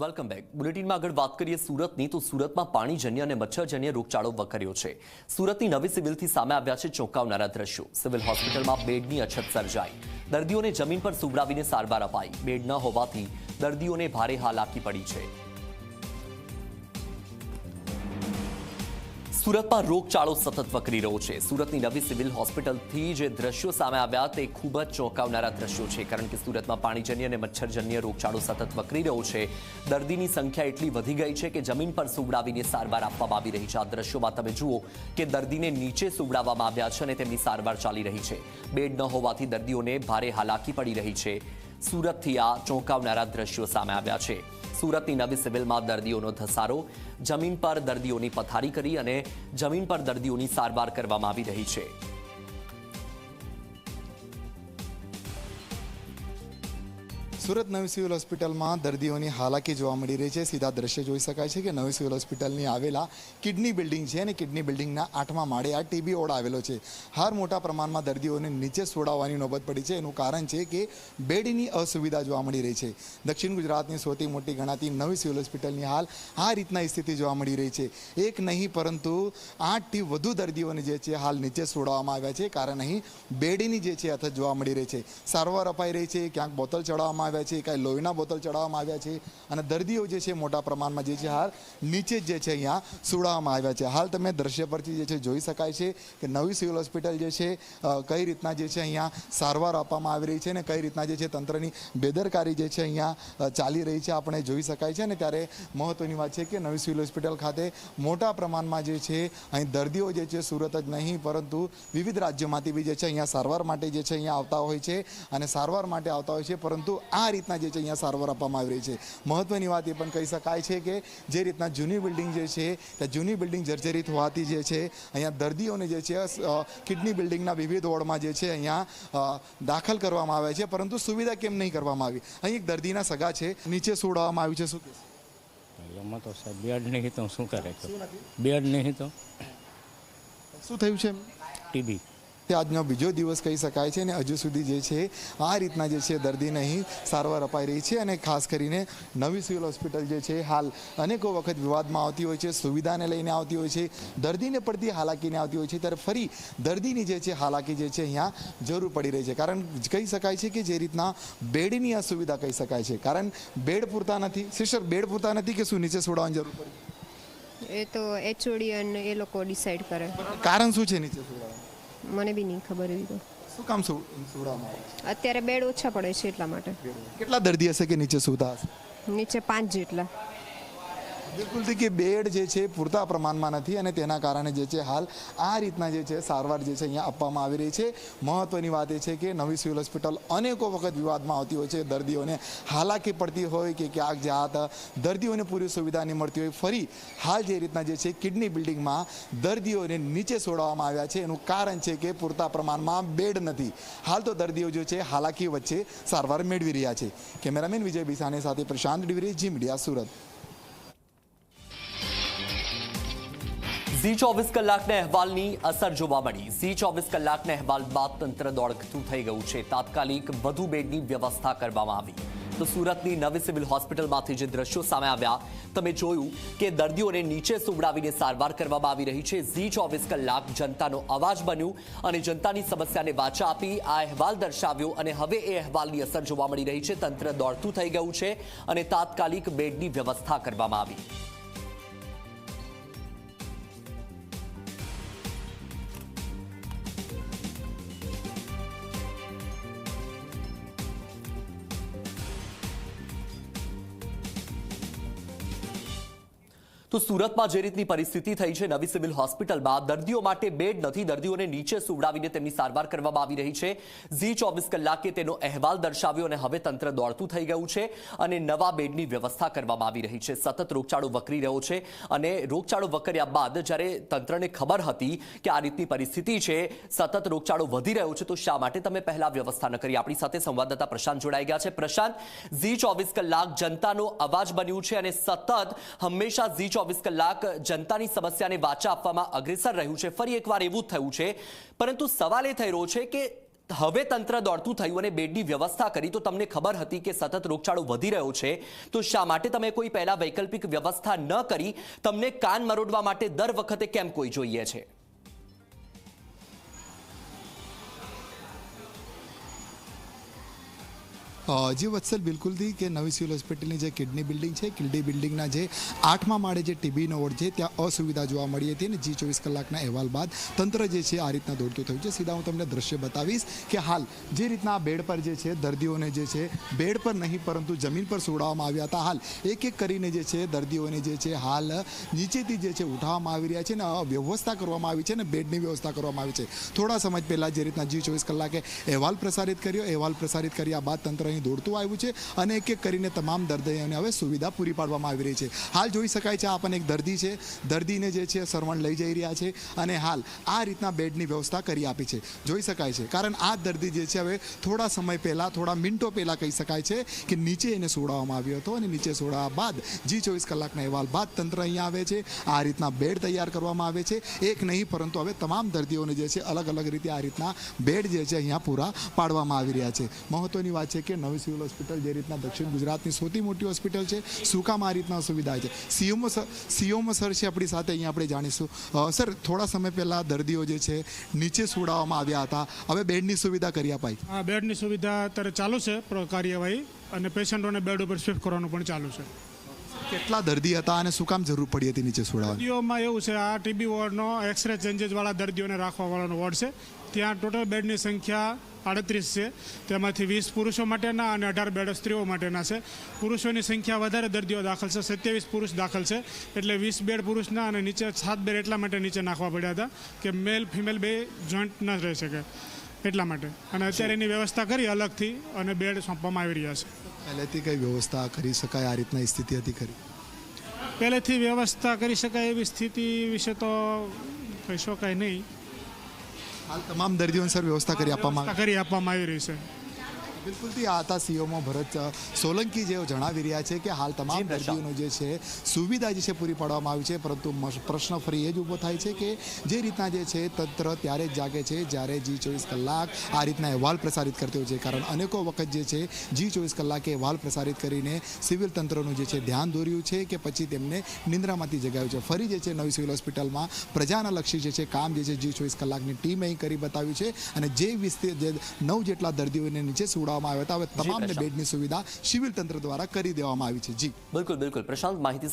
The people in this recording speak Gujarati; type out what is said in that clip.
Welcome back. બુલેટિનમાં આગળ વાત કરીએ સુરતની, તો સુરતમાં પાણીજન્ય અને મચ્છરજન્ય રોગચાળો વકર્યો છે. સુરતની નવી સિવિલથી સામે આવ્યા છે ચોંકાવનારા દ્રશ્યો. સિવિલ હોસ્પિટલમાં બેડની અછત સર્જાઈ. દર્દીઓને જમીન પર સુવડાવીને સારવાર અપાઈ. બેડ ન હોવાથી દર્દીઓને ભારે હાલાકી પડી છે. સુરતમાં રોગચાળો સતત વકરી રહ્યો છે. સુરતની નવી સિવિલ હોસ્પિટલથી જે દ્રશ્યો સામે આવ્યા તે ખૂબ જ ચોંકાવનારા દ્રશ્યો છે, કારણ કે સુરતમાં પાણીજન્ય અને મચ્છરજન્ય રોગચાળો સતત વકરી રહ્યો છે. દર્દીની સંખ્યા એટલી વધી ગઈ છે કે જમીન પર સુવડાવીને સારવાર આપવામાં આવી રહી છે. આ દ્રશ્યોમાં તમે જુઓ કે દર્દીને નીચે સુવડાવવામાં આવ્યા છે અને તેમની સારવાર ચાલી રહી છે. બેડ ન હોવાથી દર્દીઓને ભારે હાલાકી પડી રહી છે. સુરતથી આ ચોંકાવનારા દ્રશ્યો સામે આવ્યા છે. સુરતની નવી સિવિલમાં દર્દીઓનો ધસારો, જમીન પર દર્દીઓની પથારી કરી અને જમીન પર દર્દીઓની સારવાર કરવામાં આવી રહી છે. સુરત નવી સિવિલ હોસ્પિટલમાં દર્દીઓની હાલાકી જોવા મળી રહી છે. સીધા દ્રશ્ય જોઈ શકાય છે કે નવી સિવિલ હોસ્પિટલની આવેલા કિડની બિલ્ડિંગ છે અને કિડની બિલ્ડિંગના 8મા માળે આ ટીબી વોર્ડ આવેલો છે. હાર મોટા પ્રમાણમાં દર્દીઓને નીચે સોડાવવાની નોબત પડી છે. એનું કારણ છે કે બેડની અસુવિધા જોવા મળી રહી છે. દક્ષિણ ગુજરાતની સૌથી મોટી ગણાતી નવી સિવિલ હોસ્પિટલની હાલ આ રીતના સ્થિતિ જોવા મળી રહી છે. એક નહીં પરંતુ 8થી વધુ દર્દીઓને જે છે હાલ નીચે સોડાવવામાં આવ્યા છે, કારણ અહીં બેડની જે છે અછત જોવા મળી રહી છે. સારવાર અપાઈ રહી છે, ક્યાંક બોટલ ચડાવવામાં છે, કાંઈ લોહીના બોટલ ચડાવવામાં આવ્યા છે અને દર્દીઓ જે છે મોટા પ્રમાણમાં જે છે હાલ નીચે જે છે અહીંયા સુડાવવામાં આવ્યા છે. હાલ તમે દ્રશ્ય પરથી જે છે જોઈ શકાય છે કે નવી સિવિલ હોસ્પિટલ જે છે કઈ રીતના જે છે અહીંયા સારવાર આપવામાં આવી રહી છે અને કઈ રીતના જે છે તંત્રની બેદરકારી જે છે અહીંયા ચાલી રહી છે આપણે જોઈ શકાય છે. અને ત્યારે મહત્વની વાત છે કે નવી સિવિલ હોસ્પિટલ ખાતે મોટા પ્રમાણમાં જે છે અહીં દર્દીઓ જે છે સુરત જ નહીં પરંતુ વિવિધ રાજ્યોમાંથી બી જે છે અહીંયા સારવાર માટે જે છે અહીંયા આવતા હોય છે અને સારવાર માટે આવતા હોય છે, પરંતુ આ રીતના જે છે અહીંયા સારવાર આપવામાં આવી રહી છે. મહત્વની વાત એ પણ કહી શકાય છે કે જે રીતના જૂની બિલ્ડિંગ જે છે તે જૂની બિલ્ડિંગ જર્જરિત હોવાથી જે છે અહીંયા દર્દીઓને જે છે કિડની બિલ્ડિંગના વિવિધ વોર્ડમાં જે છે અહીંયા દાખલ કરવામાં આવે છે, પરંતુ સુવિધા કેમ નહીં કરવામાં આવી? અહીં એક દર્દીના સગા છે, નીચે સુડાવવામાં આવ્યું છે. શું કહેશો? એમાં તો સાહેબ બેડ નહીં તો શું કરે છે? બેડ નહીં તો શું થયું છે? ટીબી. તે આજનો બીજો દિવસ કહી શકાય છે અને હજુ સુધી જે છે આ રીતના જે છે દર્દીને અહીં સારવાર અપાઈ રહી છે. અને ખાસ કરીને નવી સિવિલ હોસ્પિટલ જે છે હાલ અનેકો વખત વિવાદમાં આવતી હોય છે, સુવિધાને લઈને આવતી હોય છે, દર્દીને પડતી હાલાકીને આવતી હોય છે, ત્યારે ફરી દર્દીની જે છે હાલાકી જે છે અહીંયા જરૂર પડી રહી છે. કારણ કહી શકાય છે કે જે રીતના બેડની અસુવિધા કહી શકાય છે, કારણ બેડ પૂરતા નથી. સિસ્ટર, બેડ પૂરતા નથી કે શું નીચે છોડવાની જરૂર પડી? એ તો એચઓડી અને એ લોકો ડિસાઈડ કરે. કારણ શું છે નીચે છોડવાનું? મને બી નહીં ખબર એવી તો. શું કામ સુવડાવવામાં આવે છે? અત્યારે બેડ ઓછા પડે છે એટલા માટે. કેટલા દર્દી હશે કે નીચે સૂતા હશે? નીચે 5 જેટલા. બિલકુલથી કે બેડ જે છે પૂરતા પ્રમાણમાં નથી અને તેના કારણે જે છે હાલ આ રીતના જે છે સારવાર જે છે અહીંયા આપવામાં આવી રહી છે. મહત્વની વાત એ છે કે નવી સિવિલ હોસ્પિટલ અનેકો વખત વિવાદમાં આવતી હોય છે, દર્દીઓને હાલાકી પડતી હોય કે ક્યાંક જ્યાં દર્દીઓને પૂરી સુવિધા નહીં મળતી હોય. ફરી હાલ જે રીતના જે છે કિડની બિલ્ડિંગમાં દર્દીઓને નીચે છોડવામાં આવ્યા છે, એનું કારણ છે કે પૂરતા પ્રમાણમાં બેડ નથી. હાલ તો દર્દીઓ જે છે હાલાકી વચ્ચે સારવાર મેળવી રહ્યા છે. કેમેરામેન વિજય બિસાની સાથે પ્રશાંત ડિવરી, જી મીડિયા, સુરત. ઝી 24 કલાકના અહેવાલની અસર જોવા મળી. ઝી 24 કલાકના અહેવાલ બાદ તંત્ર દોડતું થઈ ગયું છે. તાત્કાલિક વધુ બેડની વ્યવસ્થા કરવામાં આવી. તો સુરતની નવી સિવિલ હોસ્પિટલમાંથી જે દ્રશ્યો સામે આવ્યા, તમે જોયું કે દર્દીઓને નીચે સુવડાવીને સારવાર કરવામાં આવી રહી છે. ઝી 24 કલાક જનતાનો અવાજ બન્યું અને જનતાની સમસ્યાને વાચા આપી આ અહેવાલ દર્શાવ્યો અને હવે એ અહેવાલની અસર જોવા મળી રહી છે. તંત્ર દોડતું થઈ ગયું છે અને તાત્કાલિક બેડની વ્યવસ્થા કરવામાં આવી. તો સુરતમાં જે રીતની પરિસ્થિતિ થઈ છે નવી સિવિલ હોસ્પિટલમાં, દર્દીઓ માટે બેડ નથી, દર્દીઓને નીચે સુવડાવીને તેમની સારવાર કરવામાં આવી રહી છે. ઝી 24 કલાકે તેનો અહેવાલ દર્શાવ્યો અને હવે તંત્ર દોડતું થઈ ગયું છે અને નવા બેડની વ્યવસ્થા કરવામાં આવી રહી છે. સતત રોગચાળો વકરી રહ્યો છે અને રોગચાળો વકર્યા બાદ જ્યારે તંત્રને ખબર હતી કે આ રીતની પરિસ્થિતિ છે, સતત રોગચાળો વધી રહ્યો છે, તો શા માટે તમે પહેલા વ્યવસ્થા ન કરી? આપણી સાથે સંવાદદાતા પ્રશાંત જોડાઈ ગયા છે. પ્રશાંત, ઝી 24 કલાક જનતાનો અવાજ બન્યું છે અને સતત હંમેશા ઝી 24 કલાક જનતાની સમસ્યાને વાચા આપવામાં અગ્રેસર રહ્યું છે. ફરી એકવાર એવું થયું છે, પરંતુ સવાલ એ થઈ રહ્યો છે કે હવે તંત્ર દોડતું થયું અને બેડની વ્યવસ્થા કરી તો તમને ખબર હતી કે સતત રોગચાળો વધી રહ્યો છે, તો શા માટે તમે કોઈ પહેલા વૈકલ્પિક વ્યવસ્થા ન કરી? તમને કાન મરોડવા માટે દર વખતે કેમ કોઈ જોઈએ છે? જી વત્સલ, બિલકુલથી કે નવી સિવિલ હોસ્પિટલની જે કિડની બિલ્ડિંગ છે, કિડની બિલ્ડિંગના જે 8મા માળે જે ટીબીનો વોર્ડ છે ત્યાં અસુવિધા જોવા મળી હતી અને G24 કલાકના અહેવાલ બાદ તંત્ર જે છે આ રીતના દોડતું થયું છે. સીધા હું તમને દ્રશ્ય બતાવીશ કે હાલ જે રીતના બેડ પર જે છે દર્દીઓને જે છે બેડ પર નહીં પરંતુ જમીન પર સુવડાવવામાં આવ્યા હતા. હાલ એક એક કરીને જે છે દર્દીઓને જે છે હાલ નીચેથી જે છે ઉઠાવવામાં આવી રહ્યા છે અને વ્યવસ્થા કરવામાં આવી છે અને બેડની વ્યવસ્થા કરવામાં આવી છે. થોડા સમય પહેલાં જે રીતના G24 કલાકે અહેવાલ પ્રસારિત કર્યો, અહેવાલ પ્રસારિત કર્યા બાદ તંત્ર દોડતું આવ્યું છે અને એક એક કરીને તમામ દર્દીઓને હવે સુવિધા પૂરી પાડવામાં આવી રહી છે. હાલ જોઈ શકાય છે આપણને એક દર્દી છે, દર્દીને જે છે સરવણ લઈ જઈ રહ્યા છે અને હાલ આ રીતના બેડની વ્યવસ્થા કરી આપી છે. જોઈ શકાય છે કારણ આ દર્દી જે છે હવે થોડા સમય પહેલા, થોડા મિનિટો પહેલા કહી શકાય છે કે નીચે એને સોડાવવામાં આવ્યો હતો અને નીચે સોડાવવા બાદ G24 કલાકના અહેવાલ બાદ તંત્ર અહીંયા આવે છે. આ રીતના બેડ તૈયાર કરવામાં આવે છે. એક નહીં પરંતુ હવે તમામ દર્દીઓને જે છે અલગ અલગ રીતે આ રીતના બેડ જે છે અહીંયા પૂરા પાડવામાં આવી રહ્યા છે. મહત્વની વાત છે કે નવી સિવિલ હોસ્પિટલ જે રીતના દક્ષિણ ગુજરાતની સૌથી મોટી હોસ્પિટલ છે, શું કામ આ રીતના સુવિધા છે? સીઓમો સર છે આપણી સાથે, અહીંયા આપણે જાણીશું. સર, થોડા સમય પહેલા દર્દીઓ જે છે નીચે સુવડાવવામાં આવ્યા હતા, હવે બેડની સુવિધા કરી અપાઈ? હા, બેડની સુવિધા અત્યારે ચાલુ છે કાર્યવાહી અને પેશન્ટોને બેડ ઉપર શિફ્ટ કરવાનું પણ ચાલુ છે. કેટલા દર્દી હતા અને શું કામ જરૂર પડી હતી નીચે સુવડાવવાની? દર્દીઓમાં એવું છે, આ ટીબી વોર્ડનો એક્સરે ચેન્જીસવાળા દર્દીઓને રાખવાવાળાનો વોર્ડ છે. ત્યાં ટોટલ બેડની સંખ્યા 38 છે. તેમાંથી 20 પુરુષો માટેના અને 18 બેડ સ્ત્રીઓ માટેના છે. પુરુષોની સંખ્યા વધારે દર્દીઓ દાખલ છે, 27 પુરુષ દાખલ છે. એટલે 20 બેડ પુરુષના અને નીચે 7 બેડ એટલા માટે નીચે નાખવા પડ્યા હતા કે મેલ ફિમેલ બે જોઈન્ટ ન રહી શકે એટલા માટે. અને અત્યારે એની વ્યવસ્થા કરી અલગથી અને બેડ સોંપવામાં આવી રહ્યા છે. પહેલેથી કઈ વ્યવસ્થા કરી શકાય આ રીતના સ્થિતિ હતી ખરી? પહેલેથી વ્યવસ્થા કરી શકાય એવી સ્થિતિ વિશે તો કહી શકાય નહીં. હાલ તમામ દર્દીઓને સર વ્યવસ્થા કરી આપવામાં આવી રહી છે. બિલકુલથી આ હતા સીઓમો ભરત સોલંકી જેઓ જણાવી રહ્યા છે કે હાલ તમામ દર્દીઓનો જે છે સુવિધા જે છે પૂરી પાડવામાં આવી છે. પરંતુ પ્રશ્ન ફરી એ જ ઊભો થાય છે કે જે રીતના જે છે તંત્ર ત્યારે જ જાગે છે જ્યારે G24 કલાક આ રીતના અહેવાલ પ્રસારિત કરતો હોય છે. કારણ અનેકો વખત જે છે G24 કલાકે અહેવાલ પ્રસારિત કરીને સિવિલ તંત્રનું જે છે ધ્યાન દોર્યું છે કે પછી તેમને નિંદ્રામાંથી જગાવ્યું છે. ફરી જે છે નવી સિવિલ હોસ્પિટલમાં પ્રજાના લક્ષી જે છે કામ જે છે G24 કલાકની ટીમ અહીં કરી બતાવ્યું છે અને જે 9 જેટલા દર્દીઓને નીચે સુવડાવવામાં આવ્યા હતા, હવે તમામને બેડની સુવિધા સિવિલ તંત્ર દ્વારા કરી દેવામાં આવી છે. જી બિલકુલ પ્રશાંત, માહિતી